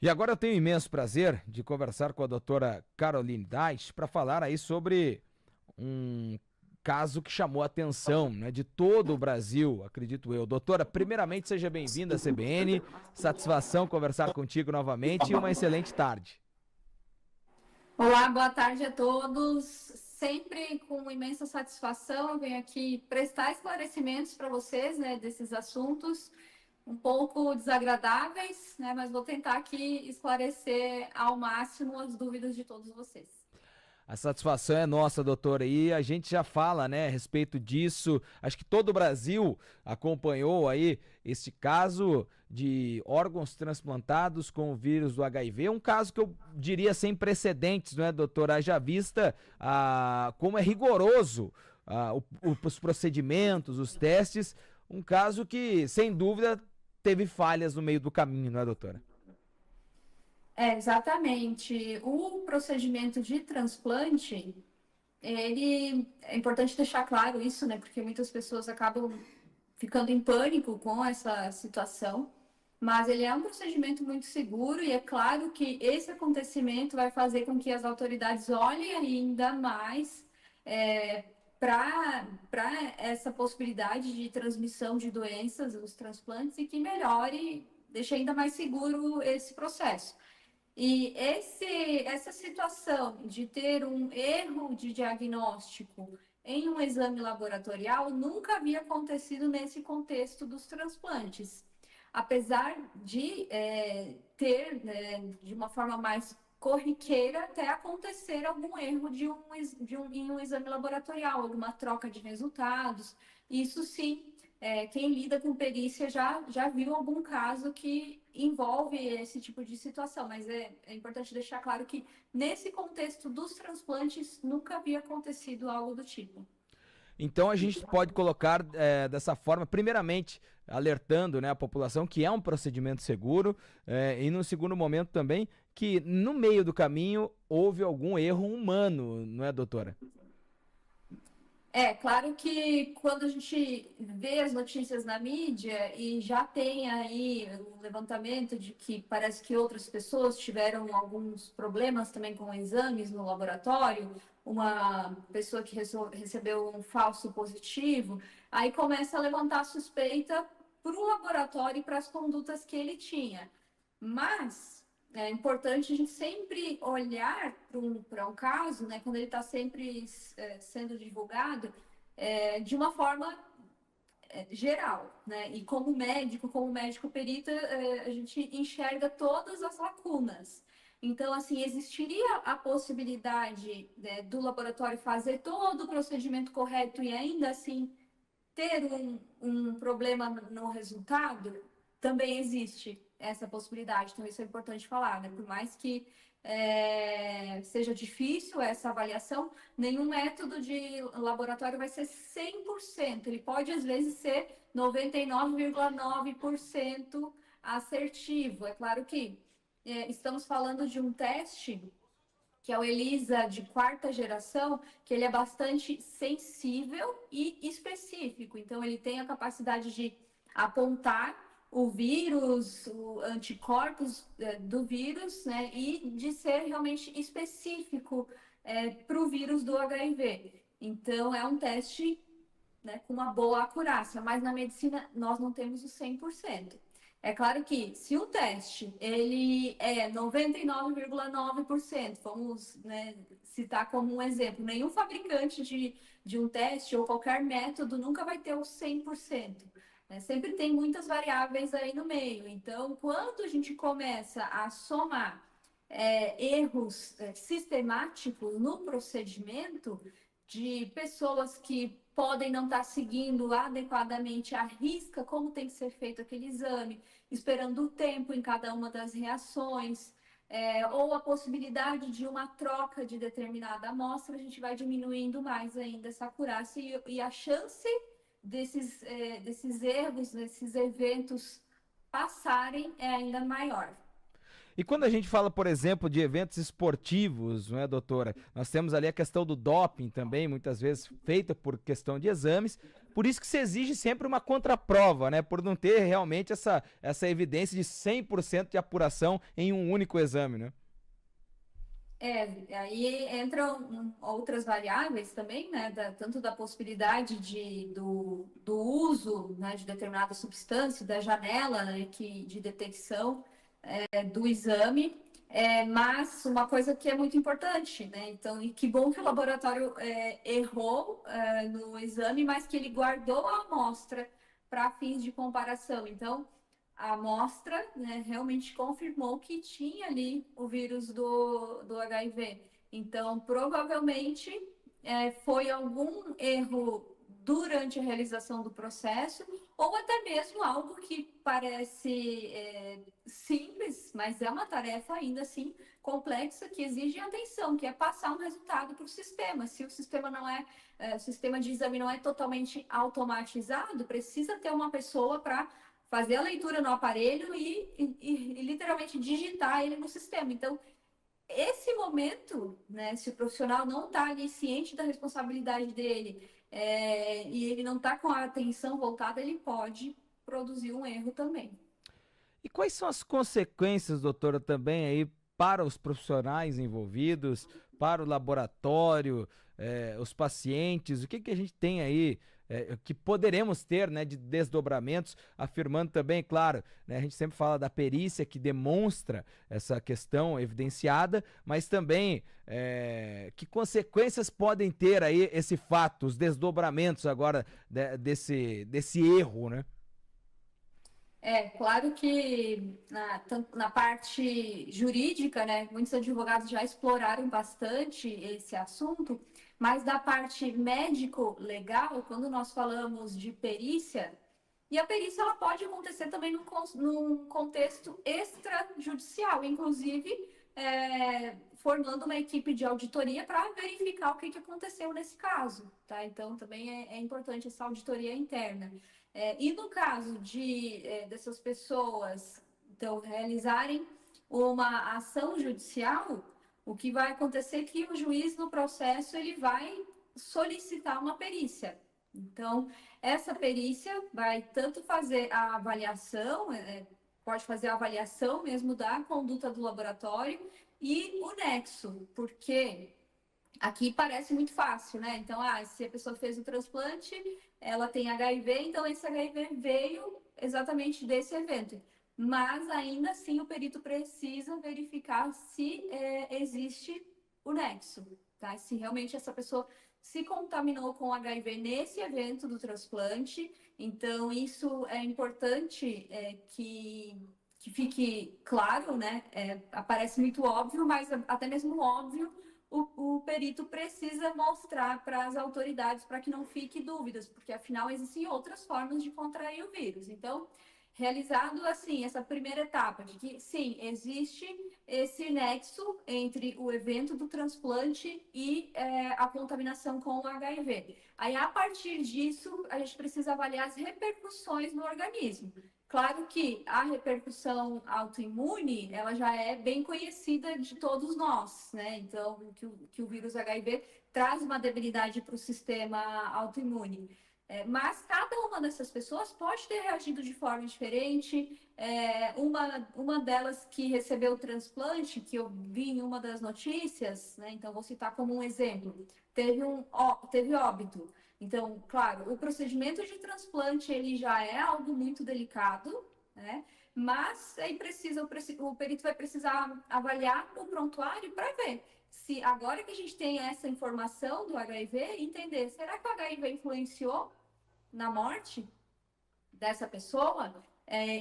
E agora eu tenho o imenso prazer de conversar com a doutora Caroline Dais para falar aí sobre um caso que chamou a atenção, né, de todo o Brasil, acredito eu. Doutora, primeiramente seja bem-vinda à CBN, satisfação conversar contigo novamente e uma excelente tarde. Olá, boa tarde a todos. Sempre com imensa satisfação, eu venho aqui prestar esclarecimentos para vocês, né, desses assuntos um pouco desagradáveis, né, mas vou tentar aqui esclarecer ao máximo as dúvidas de todos vocês. A satisfação é nossa, doutora, e a gente já fala, né, a respeito disso. Acho que todo o Brasil acompanhou aí este caso de órgãos transplantados com o vírus do HIV. Um caso que eu diria sem precedentes, não é, doutora? Haja vista como é rigoroso os procedimentos, os testes. Um caso que, sem dúvida, teve falhas no meio do caminho, não é, doutora? Exatamente. O procedimento de transplante, ele é importante deixar claro isso, né, porque muitas pessoas acabam ficando em pânico com essa situação, mas ele é um procedimento muito seguro e é claro que esse acontecimento vai fazer com que as autoridades olhem ainda mais para essa possibilidade de transmissão de doenças, os transplantes, e que melhore, deixe ainda mais seguro esse processo. E essa situação de ter um erro de diagnóstico em um exame laboratorial nunca havia acontecido nesse contexto dos transplantes. Apesar de ter, de uma forma mais corriqueira, até acontecer algum erro em um exame laboratorial, alguma troca de resultados. Isso sim, quem lida com perícia já viu algum caso que envolve esse tipo de situação, mas é importante deixar claro que nesse contexto dos transplantes nunca havia acontecido algo do tipo. Então a gente pode colocar dessa forma, primeiramente alertando, né, a população que é um procedimento seguro, e no segundo momento também que no meio do caminho houve algum erro humano, não é, doutora? Claro que quando a gente vê as notícias na mídia e já tem aí o levantamento de que parece que outras pessoas tiveram alguns problemas também com exames no laboratório, uma pessoa que recebeu um falso positivo, aí começa a levantar suspeita para o laboratório e para as condutas que ele tinha. Mas é importante a gente sempre olhar para um caso, né, quando ele está sempre sendo divulgado, de uma forma geral, né? E como médico perito, a gente enxerga todas as lacunas. Então, assim, existiria a possibilidade, né, do laboratório fazer todo o procedimento correto e ainda assim ter um problema no resultado, também existe essa possibilidade. Então, isso é importante falar, né? Por mais que seja difícil essa avaliação, nenhum método de laboratório vai ser 100%. Ele pode, às vezes, ser 99,9% assertivo. É claro que estamos falando de um teste que é o ELISA de quarta geração, que ele é bastante sensível e específico. Então, ele tem a capacidade de apontar o vírus, o anticorpos do vírus, né, e de ser realmente específico para o vírus do HIV. Então, é um teste, né, com uma boa acurácia, mas na medicina nós não temos o 100%. É claro que se o teste ele é 99,9%, vamos, né, citar como um exemplo, nenhum fabricante de um teste ou qualquer método nunca vai ter o 100%. Né? Sempre tem muitas variáveis aí no meio. Então, quando a gente começa a somar erros sistemáticos no procedimento, de pessoas que podem não estar seguindo adequadamente a risca como tem que ser feito aquele exame, esperando o tempo em cada uma das reações, ou a possibilidade de uma troca de determinada amostra, a gente vai diminuindo mais ainda essa acurácia e a chance desses erros, desses eventos passarem é ainda maior. E quando a gente fala, por exemplo, de eventos esportivos, não é, doutora? Nós temos ali a questão do doping também, muitas vezes feita por questão de exames. Por isso que se exige sempre uma contraprova, né? Por não ter realmente essa evidência de 100% de apuração em um único exame, né? Aí entram outras variáveis também, né? Tanto da possibilidade do uso, né, de determinada substância, da janela, né, de detecção do exame, mas uma coisa que é muito importante, né? Então, e que bom que o laboratório errou no exame, mas que ele guardou a amostra para fins de comparação. Então, a amostra, né, realmente confirmou que tinha ali o vírus do HIV. Então, provavelmente foi algum erro durante a realização do processo, ou até mesmo algo que parece simples, mas é uma tarefa ainda assim complexa que exige atenção, que é passar um resultado para o sistema. Se o sistema não o sistema de exame não é totalmente automatizado, precisa ter uma pessoa para fazer a leitura no aparelho e literalmente digitar ele no sistema. Então, esse momento, né, se o profissional não está ali ciente da responsabilidade dele e ele não está com a atenção voltada, ele pode produzir um erro também. E quais são as consequências, doutora, também aí para os profissionais envolvidos, para o laboratório, os pacientes? O que que a gente tem aí, que poderemos ter, né, de desdobramentos, afirmando também, claro, né, a gente sempre fala da perícia que demonstra essa questão evidenciada, mas também que consequências podem ter aí esse fato, os desdobramentos agora desse erro, né? Claro que tanto na parte jurídica, né, muitos advogados já exploraram bastante esse assunto, mas da parte médico-legal, quando nós falamos de perícia, e a perícia ela pode acontecer também num contexto extrajudicial, inclusive formando uma equipe de auditoria para verificar o que aconteceu nesse caso, tá? Então também é importante essa auditoria interna. E no caso dessas pessoas então, realizarem uma ação judicial, o que vai acontecer é que o juiz no processo ele vai solicitar uma perícia. Então, essa perícia vai tanto fazer a avaliação, pode fazer a avaliação mesmo da conduta do laboratório e o nexo, porque aqui parece muito fácil, né? Então, se a pessoa fez o transplante, ela tem HIV, então esse HIV veio exatamente desse evento. Mas ainda assim o perito precisa verificar se existe o nexo, tá? Se realmente essa pessoa se contaminou com HIV nesse evento do transplante. Então, isso é importante que fique claro, né? Parece muito óbvio, mas até mesmo óbvio o perito precisa mostrar para as autoridades para que não fique dúvidas, porque afinal existem outras formas de contrair o vírus. Então, realizado assim essa primeira etapa de que sim, existe esse nexo entre o evento do transplante e a contaminação com o HIV. Aí, a partir disso, a gente precisa avaliar as repercussões no organismo. Claro que a repercussão autoimune, ela já é bem conhecida de todos nós, né? Então, que o vírus HIV traz uma debilidade para o sistema autoimune. Mas cada uma dessas pessoas pode ter reagido de forma diferente. Uma delas que recebeu o transplante, que eu vi em uma das notícias, né? Então, vou citar como um exemplo, teve óbito. Então, claro, o procedimento de transplante ele já é algo muito delicado, né? Mas aí o perito vai precisar avaliar o prontuário para ver se agora que a gente tem essa informação do HIV, entender, será que o HIV influenciou na morte dessa pessoa?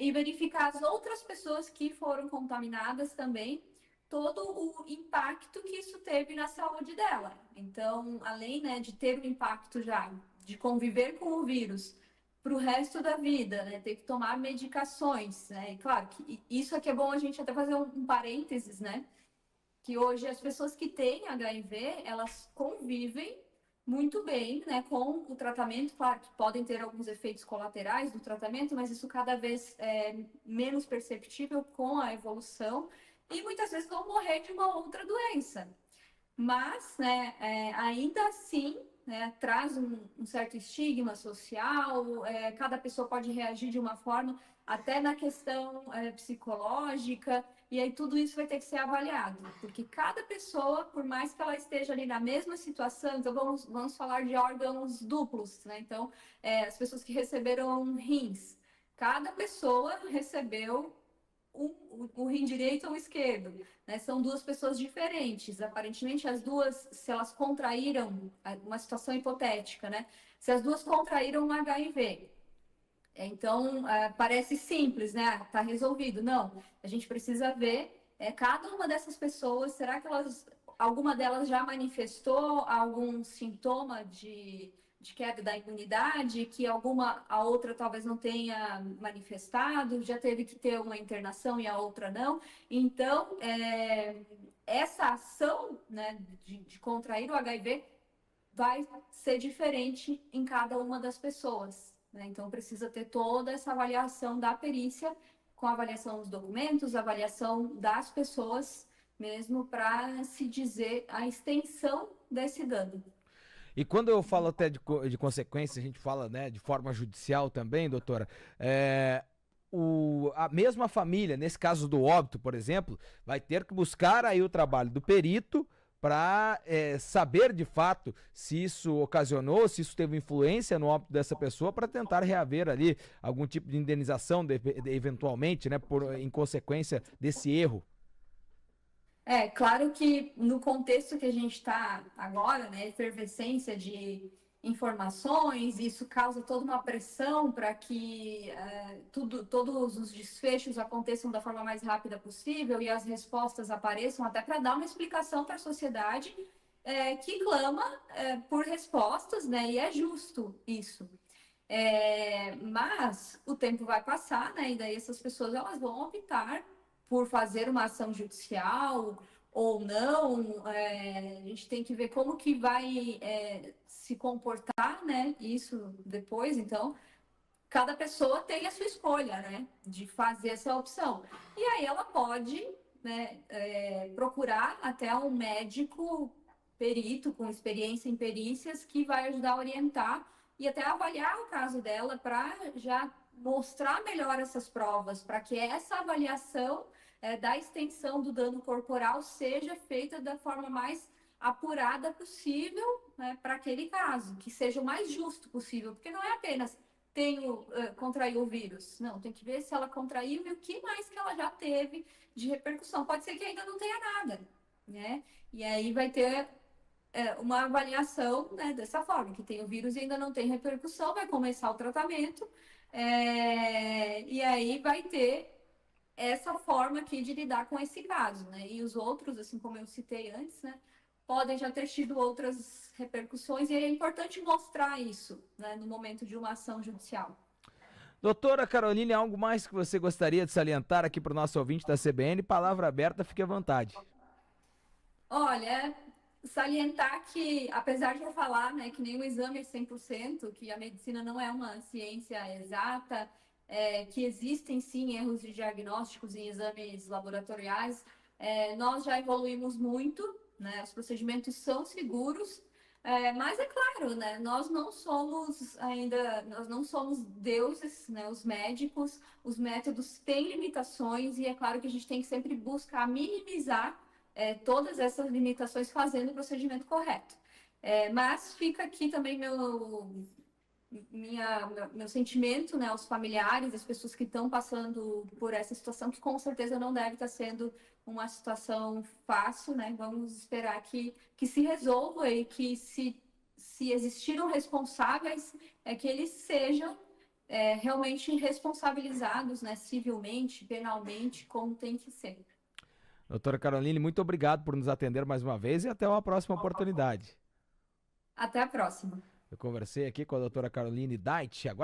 E verificar as outras pessoas que foram contaminadas também, todo o impacto que isso teve na saúde dela. Então, além, né, de ter o impacto já de conviver com o vírus para o resto da vida, né, ter que tomar medicações, né? E claro que isso aqui é bom a gente até fazer um parênteses, né? Que hoje as pessoas que têm HIV, elas convivem muito bem, né, com o tratamento. Claro que podem ter alguns efeitos colaterais do tratamento, mas isso cada vez é menos perceptível com a evolução. e muitas vezes vão morrer de uma outra doença. Mas, né, ainda assim, né, traz um certo estigma social, cada pessoa pode reagir de uma forma, até na questão psicológica, e aí tudo isso vai ter que ser avaliado, porque cada pessoa, por mais que ela esteja ali na mesma situação, então vamos falar de órgãos duplos, né? Então, as pessoas que receberam rins, cada pessoa recebeu o rim direito ou esquerdo, né? São duas pessoas diferentes. Aparentemente, as duas, se elas contraíram, uma situação hipotética, né? Se as duas contraíram um HIV, então parece simples, né? Tá resolvido. Não, a gente precisa ver cada uma dessas pessoas, será que alguma delas já manifestou algum sintoma de queda da imunidade, que a outra talvez não tenha manifestado, já teve que ter uma internação e a outra não. Então, essa ação, né, de contrair o HIV vai ser diferente em cada uma das pessoas, né? Então, precisa ter toda essa avaliação da perícia, com a avaliação dos documentos, avaliação das pessoas mesmo, para se dizer a extensão desse dano. E quando eu falo até de consequência, a gente fala, né, de forma judicial também, doutora, é, a mesma família, nesse caso do óbito, por exemplo, vai ter que buscar aí o trabalho do perito para saber de fato se isso ocasionou, se isso teve influência no óbito dessa pessoa, para tentar reaver ali algum tipo de indenização, eventualmente, né, em consequência desse erro. Claro que no contexto que a gente está agora, né, efervescência de informações, isso causa toda uma pressão para que todos os desfechos aconteçam da forma mais rápida possível e as respostas apareçam, até para dar uma explicação para a sociedade que clama por respostas, né, e é justo isso. Mas o tempo vai passar, né? E daí essas pessoas elas vão optar por fazer uma ação judicial ou não. A gente tem que ver como que vai se comportar, né? Isso depois, então, cada pessoa tem a sua escolha, né? De fazer essa opção. E aí ela pode, né, procurar até um médico perito com experiência em perícias que vai ajudar a orientar e até avaliar o caso dela para já mostrar melhor essas provas, para que essa avaliação da extensão do dano corporal seja feita da forma mais apurada possível, né, para aquele caso, que seja o mais justo possível, porque não é apenas contraiu o vírus. Não, tem que ver se ela contraiu e o que mais que ela já teve de repercussão. Pode ser que ainda não tenha nada, né? E aí vai ter uma avaliação, né, dessa forma, que tem o vírus e ainda não tem repercussão, vai começar o tratamento, e aí vai ter essa forma aqui de lidar com esse caso, né? E os outros, assim como eu citei antes, né, podem já ter tido outras repercussões, e é importante mostrar isso, né, no momento de uma ação judicial. Doutora Caroline, algo mais que você gostaria de salientar aqui para o nosso ouvinte da CBN? Palavra aberta, fique à vontade. Olha, salientar que, apesar de eu falar, né, que nenhum exame é 100%, que a medicina não é uma ciência exata, que existem sim erros de diagnósticos em exames laboratoriais, nós já evoluímos muito, né, os procedimentos são seguros, mas é claro, né, nós não somos deuses, né, os médicos, os métodos têm limitações e é claro que a gente tem que sempre buscar minimizar todas essas limitações fazendo o procedimento correto. Mas fica aqui também meu sentimento, né, aos familiares, às pessoas que estão passando por essa situação, que com certeza não deve estar sendo uma situação fácil, né? Vamos esperar que se resolva e que se existiram responsáveis, que eles sejam realmente responsabilizados, né, civilmente, penalmente, como tem que ser. Doutora Caroline, muito obrigado por nos atender mais uma vez e até uma próxima oportunidade. Até a próxima. Eu conversei aqui com a doutora Caroline Dait, agora